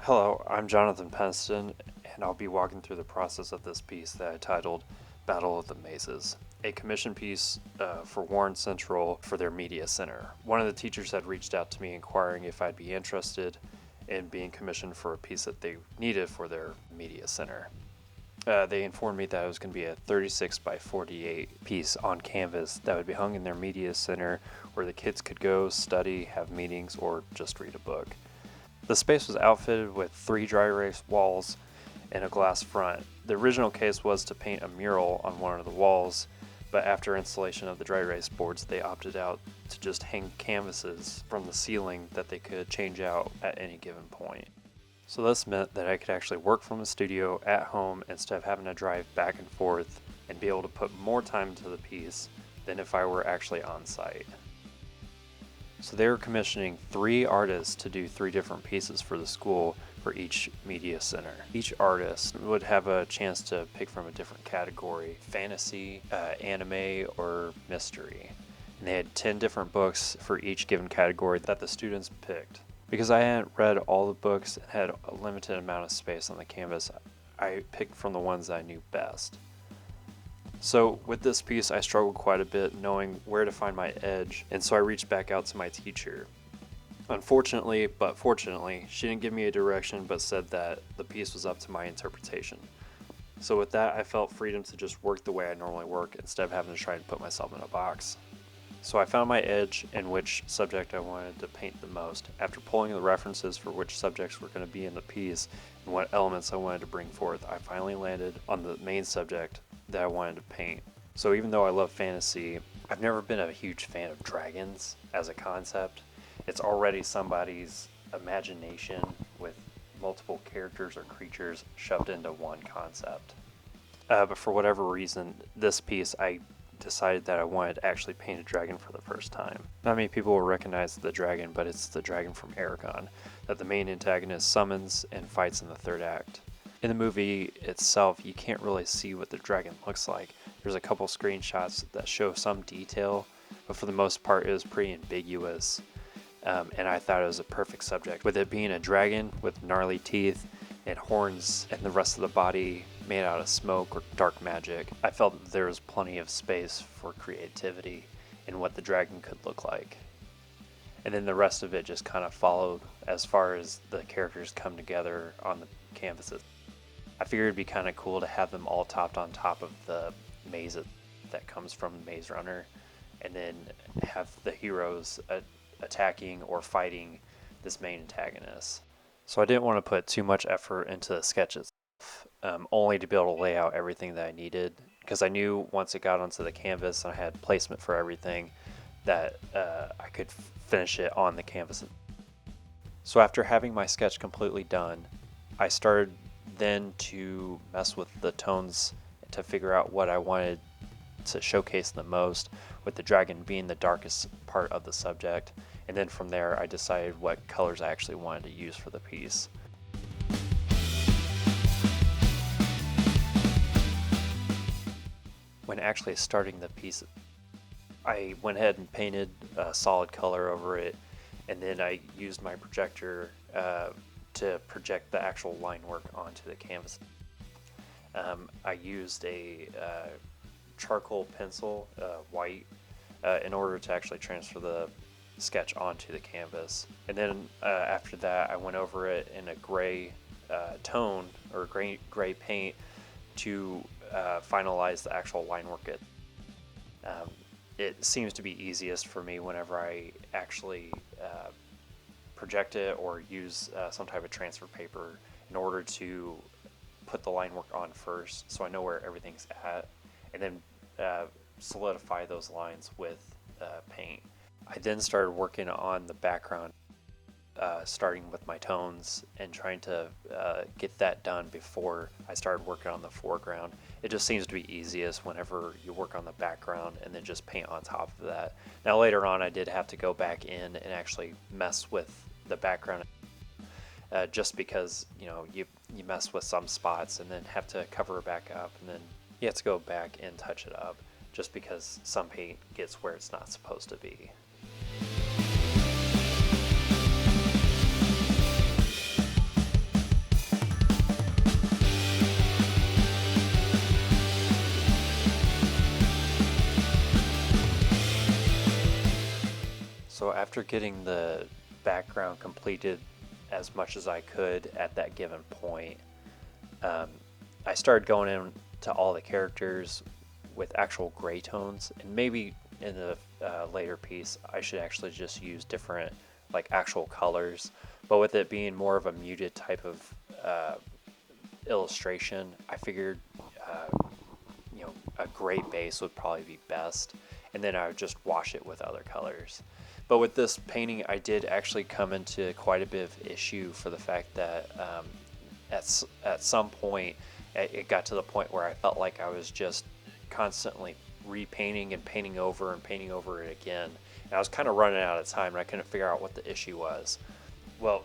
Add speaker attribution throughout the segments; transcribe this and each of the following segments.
Speaker 1: Hello, I'm Jonathan Penston, and I'll be walking through the process of this piece that I titled Battle of the Mazes, a commission piece for Warren Central for their media center. One of the teachers had reached out to me inquiring if I'd be interested in being commissioned for a piece that they needed for their media center. They informed me that it was going to be a 36 by 48 piece on canvas that would be hung in their media center where the kids could go, study, have meetings, or just read a book. The space was outfitted with 3 dry erase walls and a glass front. The original case was to paint a mural on one of the walls, but after installation of the dry erase boards, they opted out to just hang canvases from the ceiling that they could change out at any given point. So this meant that I could actually work from a studio at home instead of having to drive back and forth and be able to put more time into the piece than if I were actually on site. So they were commissioning 3 artists to do 3 different pieces for the school for each media center. Each artist would have a chance to pick from a different category: fantasy, anime, or mystery. And they had 10 different books for each given category that the students picked. Because I hadn't read all the books and had a limited amount of space on the canvas, I picked from the ones that I knew best. So with this piece, I struggled quite a bit knowing where to find my edge, and so I reached back out to my teacher. Unfortunately, but fortunately, she didn't give me a direction but said that the piece was up to my interpretation. So with that, I felt freedom to just work the way I normally work instead of having to try and put myself in a box. So I found my edge in which subject I wanted to paint the most. After pulling the references for which subjects were going to be in the piece and what elements I wanted to bring forth, I finally landed on the main subject that I wanted to paint. So even though I love fantasy, I've never been a huge fan of dragons as a concept. It's already somebody's imagination with multiple characters or creatures shoved into one concept. But for whatever reason, this piece I decided that I wanted to actually paint a dragon for the first time. Not many people will recognize the dragon, but it's the dragon from Aragon that the main antagonist summons and fights in the 3rd act. In the movie itself, you can't really see what the dragon looks like. There's a couple screenshots that show some detail, but for the most part it was pretty ambiguous, and I thought it was a perfect subject. With it being a dragon with gnarly teeth and horns and the rest of the body made out of smoke or dark magic, I felt that there was plenty of space for creativity in what the dragon could look like. And then the rest of it just kind of followed as far as the characters come together on the canvases. I figured it'd be kind of cool to have them all topped on top of the maze that comes from Maze Runner, and then have the heroes attacking or fighting this main antagonist. So I didn't want to put too much effort into the sketches, only to be able to lay out everything that I needed, because I knew once it got onto the canvas and I had placement for everything that I could finish it on the canvas. So after having my sketch completely done, I started then to mess with the tones to figure out what I wanted to showcase the most, with the dragon being the darkest part of the subject. And then from there, I decided what colors I actually wanted to use for the piece. When actually starting the piece, I went ahead and painted a solid color over it, and then I used my projector to project the actual line work onto the canvas. I used a charcoal pencil, white, in order to actually transfer the sketch onto the canvas. And then after that, I went over it in a gray tone or gray paint to finalize the actual line work. It seems to be easiest for me whenever I actually project it or use some type of transfer paper in order to put the line work on first, so I know where everything's at, and then solidify those lines with paint. I then started working on the background, starting with my tones and trying to get that done before I started working on the foreground. It just seems to be easiest whenever you work on the background and then just paint on top of that. Now later on I did have to go back in and actually mess with the background, just because you mess with some spots and then have to cover it back up, and then you have to go back and touch it up just because some paint gets where it's not supposed to be. So after getting the background completed as much as I could at that given point, um, I started going into all the characters with actual gray tones, and maybe in the later piece I should actually just use different like actual colors, but with it being more of a muted type of illustration, I figured a gray base would probably be best, and then I would just wash it with other colors. But with this painting, I did actually come into quite a bit of issue for the fact that at some point it got to the point where I felt like I was just constantly repainting and painting over it again, and I was kind of running out of time and I couldn't figure out what the issue was. Well,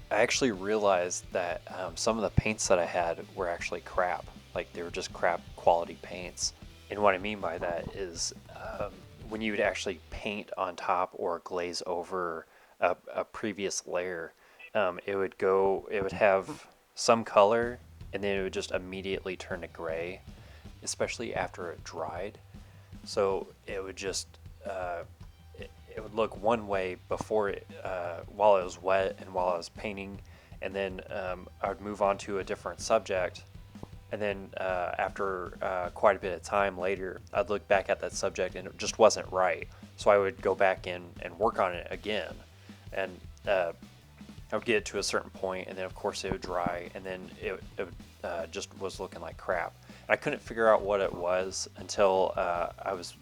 Speaker 1: I actually realized that some of the paints that I had were actually crap. Like, they were just crap quality paints. And what I mean by that is when you would actually paint on top or glaze over a previous layer, it would have some color and then it would just immediately turn to gray, especially after it dried. So it would just it would look one way before it while it was wet and while I was painting, and then I would move on to a different subject, and then after quite a bit of time later, I'd look back at that subject and it just wasn't right. So I would go back in and work on it again, and I would get it to a certain point, and then of course it would dry, and then it just was looking like crap. And I couldn't figure out what it was until I was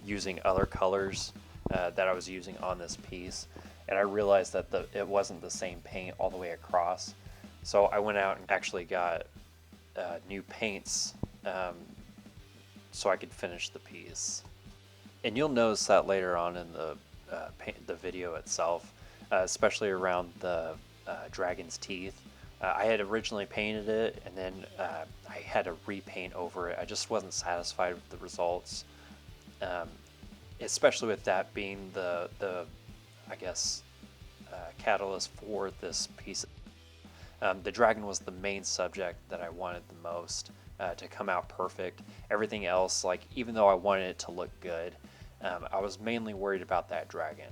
Speaker 1: using other colors that I was using on this piece, and I realized that it wasn't the same paint all the way across. So I went out and actually got new paints so I could finish the piece. And you'll notice that later on in the video itself, especially around the dragon's teeth. I had originally painted it, and then I had to repaint over it. I just wasn't satisfied with the results, especially with that being the I guess catalyst for this piece. The dragon was the main subject that I wanted the most to come out perfect. Everything else, like, even though I wanted it to look good, I was mainly worried about that dragon.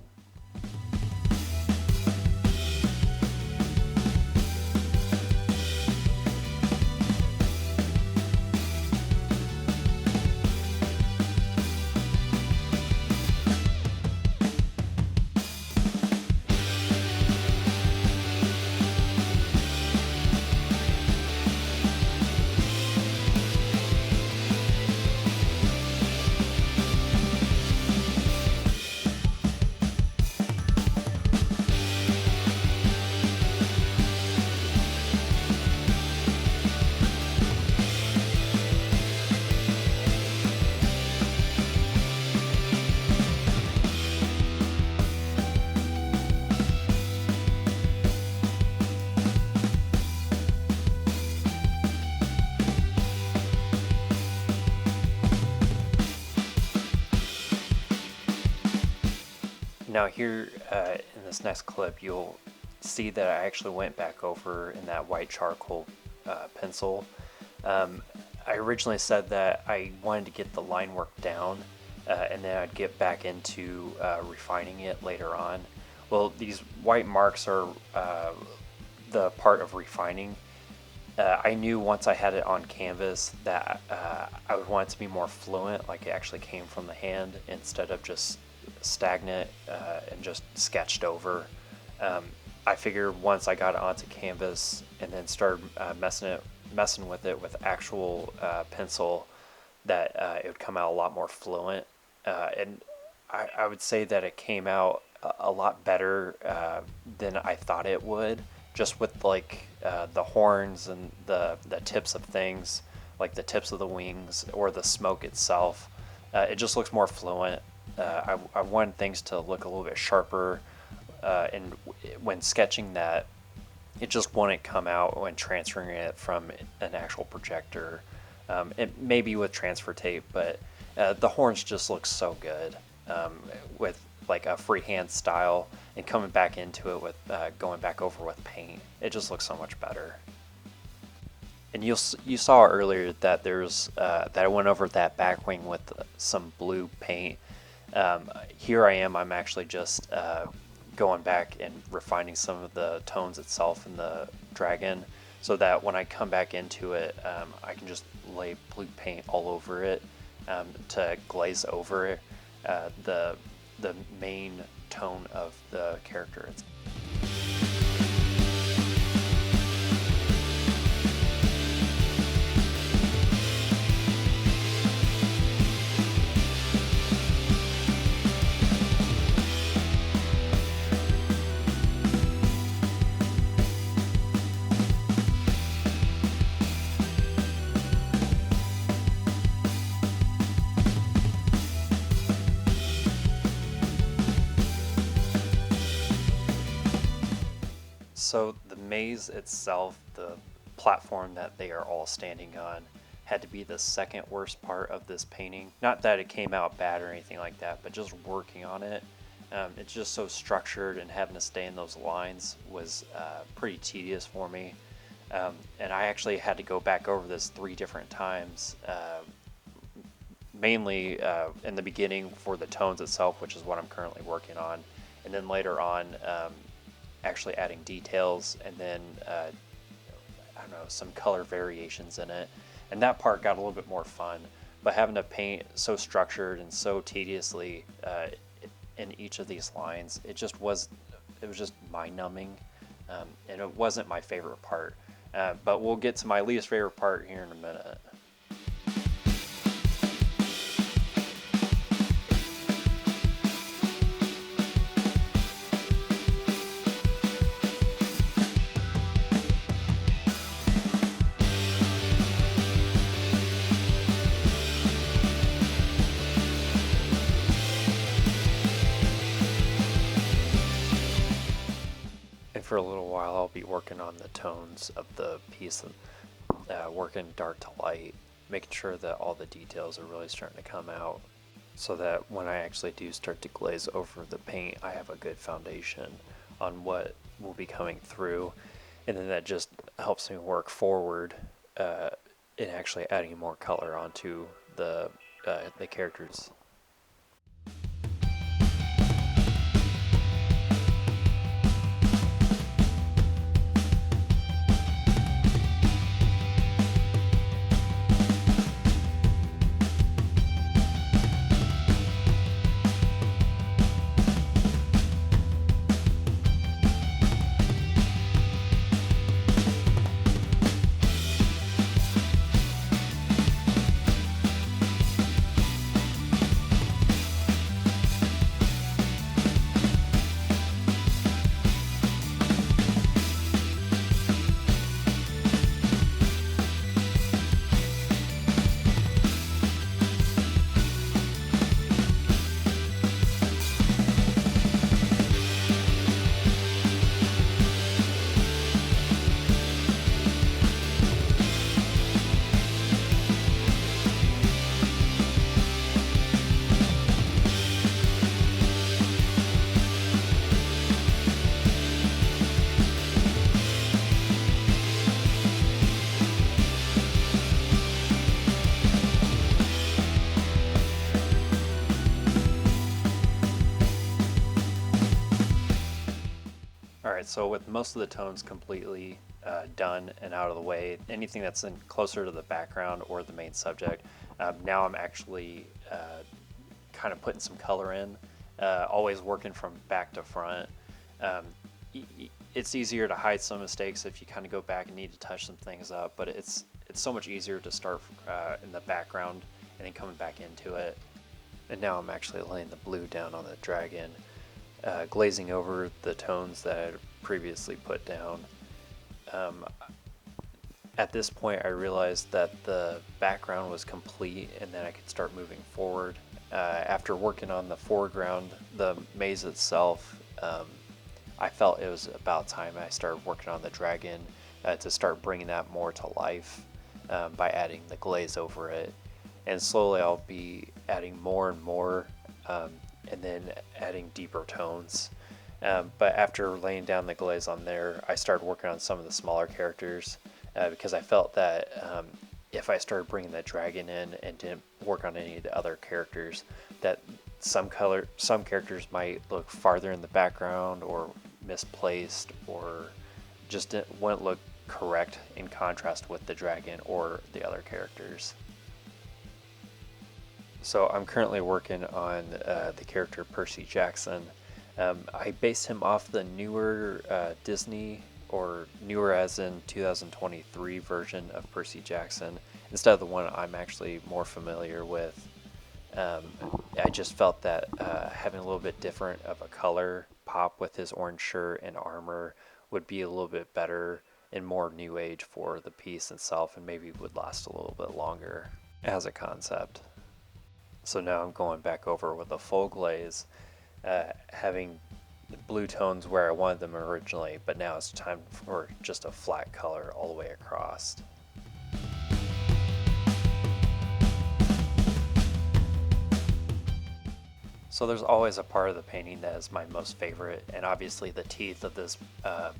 Speaker 1: Now here in this next clip, you'll see that I actually went back over in that white charcoal pencil. I originally said that I wanted to get the line work down and then I'd get back into refining it later on. Well, these white marks are the part of refining. I knew once I had it on canvas that I would want it to be more fluent, like it actually came from the hand instead of just stagnant and just sketched over. I figured once I got it onto canvas and then started messing with it with actual pencil, that it would come out a lot more fluent. And I would say that it came out a lot better than I thought it would, just with like the horns and the tips of things, like the tips of the wings or the smoke itself. It just looks more fluent. I wanted things to look a little bit sharper, and when sketching that, it just wouldn't come out when transferring it from an actual projector. It maybe with transfer tape, but the horns just look so good with like a freehand style, and coming back into it with going back over with paint. It just looks so much better. And you saw earlier that there's that I went over that back wing with some blue paint. Here I am, I'm actually just going back and refining some of the tones itself in the dragon, so that when I come back into it, I can just lay blue paint all over it to glaze over it, the main tone of the character. So the maze itself, the platform that they are all standing on, had to be the second worst part of this painting. Not that it came out bad or anything like that, but just working on it. It's just so structured, and having to stay in those lines was pretty tedious for me. And I actually had to go back over this 3 different times, mainly in the beginning for the tones itself, which is what I'm currently working on, and then later on actually adding details, and then I don't know, some color variations in it, and that part got a little bit more fun. But having to paint so structured and so tediously in each of these lines, it was just mind-numbing, and it wasn't my favorite part. But we'll get to my least favorite part here in a minute. For a little while, I'll be working on the tones of the piece, working dark to light, making sure that all the details are really starting to come out, so that when I actually do start to glaze over the paint, I have a good foundation on what will be coming through, and then that just helps me work forward in actually adding more color onto the characters. Alright, so with most of the tones completely done and out of the way, anything that's in closer to the background or the main subject, now I'm actually kind of putting some color in, always working from back to front. It's easier to hide some mistakes if you kind of go back and need to touch some things up, but it's so much easier to start in the background and then coming back into it. And now I'm actually laying the blue down on the dragon, glazing over the tones that I had previously put down. At this point, I realized that the background was complete and then I could start moving forward. After working on the foreground, the maze itself, I felt it was about time I started working on the dragon to start bringing that more to life by adding the glaze over it. And slowly I'll be adding more and more, and then adding deeper tones. But after laying down the glaze on there, I started working on some of the smaller characters because I felt that if I started bringing the dragon in and didn't work on any of the other characters, that some characters might look farther in the background or misplaced, or just wouldn't look correct in contrast with the dragon or the other characters. So I'm currently working on the character Percy Jackson. I based him off the newer Disney, or newer as in 2023 version of Percy Jackson, instead of the one I'm actually more familiar with. I just felt that having a little bit different of a color pop with his orange shirt and armor would be a little bit better and more new age for the piece itself, and maybe would last a little bit longer as a concept. So now I'm going back over with a full glaze, having blue tones where I wanted them originally, but now it's time for just a flat color all the way across. So there's always a part of the painting that is my most favorite, and obviously the teeth of this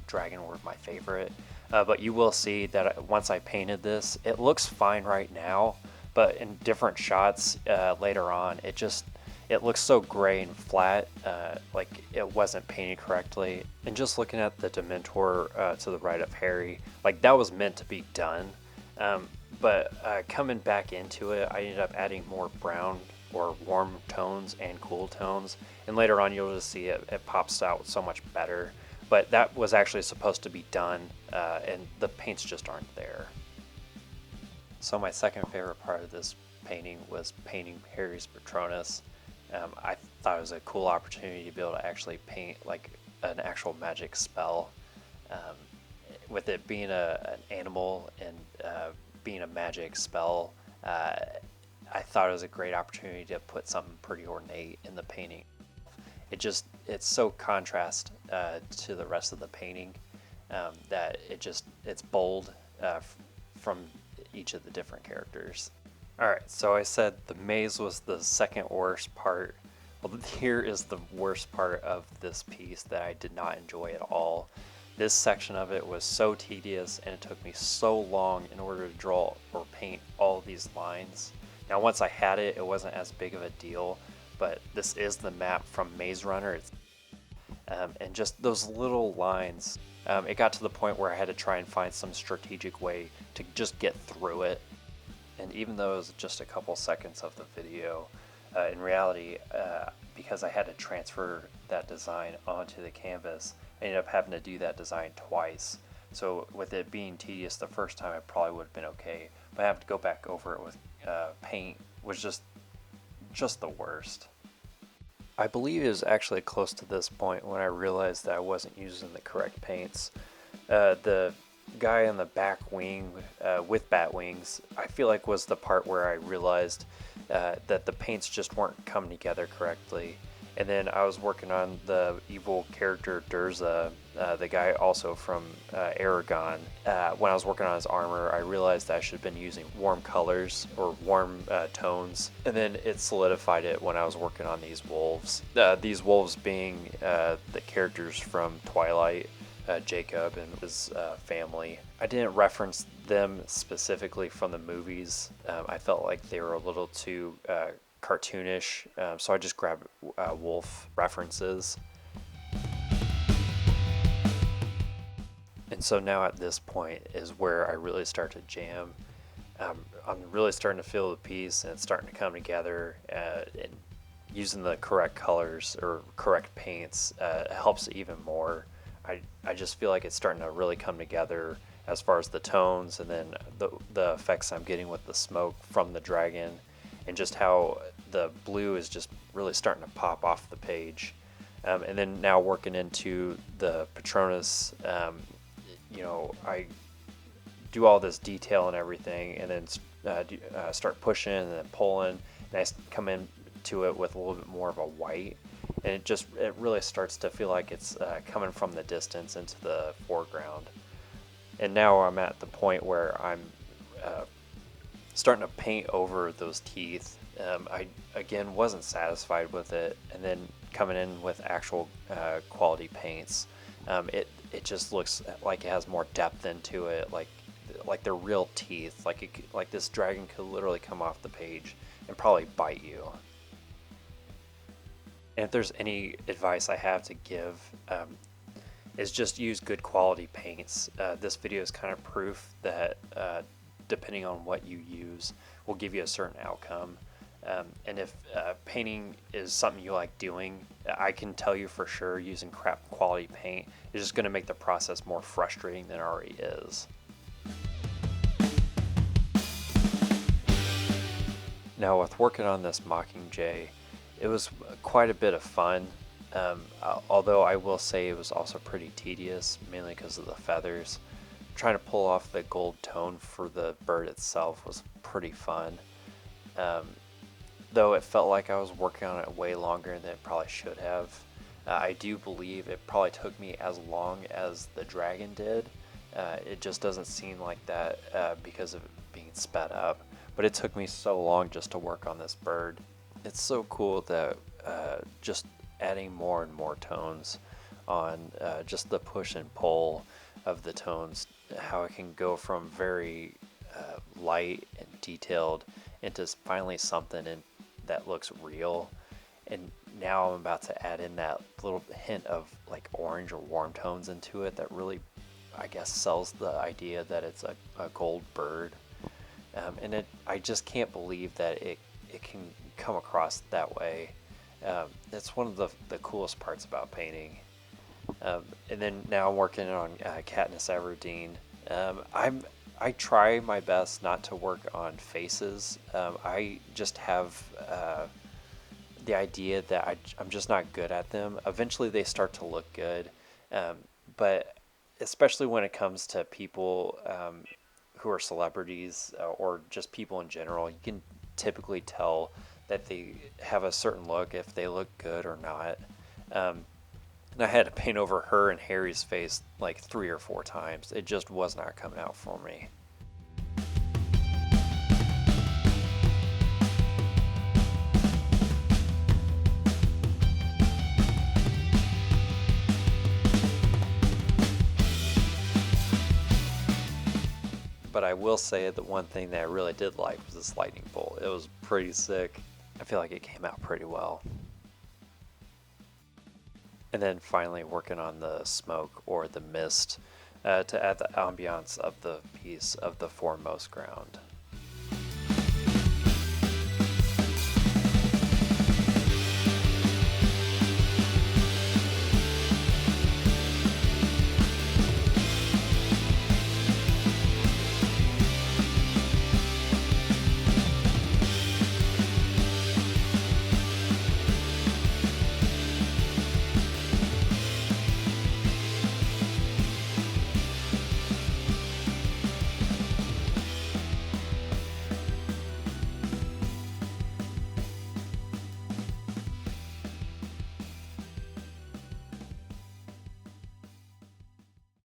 Speaker 1: dragon were my favorite. But you will see that once I painted this, it looks fine right now, but in different shots later on, it looks so gray and flat, like it wasn't painted correctly. And just looking at the Dementor to the right of Harry, like that was meant to be done. But coming back into it, I ended up adding more brown or warm tones and cool tones, and later on you'll just see it pops out so much better. But that was actually supposed to be done, and the paints just aren't there. So my second favorite part of this painting was painting Harry's Patronus. I thought it was a cool opportunity to be able to actually paint like an actual magic spell, with it being an animal and being a magic spell. I thought it was a great opportunity to put something pretty ornate in the painting. It's so contrast to the rest of the painting, that it's bold from each of the different characters. Alright, so I said the maze was the second worst part. Well, here is the worst part of this piece that I did not enjoy at all. This section of it was so tedious, and it took me so long in order to draw or paint all these lines. Now once I had it, it wasn't as big of a deal, but this is the map from Maze Runner. And just those little lines, it got to the point where I had to try and find some strategic way to just get through it. And even though it was just a couple seconds of the video, in reality, because I had to transfer that design onto the canvas, I ended up having to do that design twice. So with it being tedious the first time, it probably would have been okay, but having to go back over it with paint was just the worst. I believe it was actually close to this point when I realized that I wasn't using the correct paints. The guy on the back wing with bat wings, I feel like was the part where I realized that the paints just weren't coming together correctly. And then I was working on the evil character Durza, the guy also from Aragon. When I was working on his armor, I realized that I should have been using warm colors or warm tones. And then it solidified it when I was working on these wolves. These wolves being the characters from Twilight, Jacob and his family. I didn't reference them specifically from the movies. I felt like they were a little too cartoonish, so I just grabbed wolf references. And so now at this point is where I really start to jam. I'm really starting to feel the piece, and it's starting to come together, and using the correct colors or correct paints helps even more. I just feel like it's starting to really come together as far as the tones, and then the effects I'm getting with the smoke from the dragon, and just how the blue is just really starting to pop off the page. And then now working into the Patronus, I do all this detail and everything, and then start pushing and then pulling, and I come into it with a little bit more of a white, and it really starts to feel like it's coming from the distance into the foreground. And now I'm at the point where I'm starting to paint over those teeth. I again wasn't satisfied with it, and then coming in with actual quality paints, it just looks like it has more depth into it, like like they're real teeth. Like this dragon could literally come off the page and probably bite you. And if there's any advice I have to give, is just use good quality paints. This video is kind of proof that depending on what you use will give you a certain outcome. And if painting is something you like doing, I can tell you for sure using crap quality paint is just going to make the process more frustrating than it already is. Now with working on this Mockingjay, it was quite a bit of fun. Although I will say it was also pretty tedious, mainly because of the feathers. Trying to pull off the gold tone for the bird itself was pretty fun. Though it felt like I was working on it way longer than it probably should have. I do believe it probably took me as long as the dragon did. It just doesn't seem like that because of it being sped up. But it took me so long just to work on this bird. It's so cool that just adding more and more tones on just the push and pull of the tones, how it can go from very light and detailed into finally something that looks real. And now I'm about to add in that little hint of like orange or warm tones into it that really, I guess, sells the idea that it's a gold bird. And I just can't believe that it can come across that way. It's one of the coolest parts about painting. And then now I'm working on Katniss Everdeen. I try my best not to work on faces. I just have the idea that I'm just not good at them. Eventually they start to look good, but especially when it comes to people who are celebrities or just people in general, you can typically tell that they have a certain look if they look good or not. And I had to paint over her and Harry's face like 3 or 4 times. It just was not coming out for me. But I will say that one thing that I really did like was this lightning bolt. It was pretty sick. I feel like it came out pretty well. And then finally working on the smoke or the mist to add the ambiance of the piece of the foremost ground.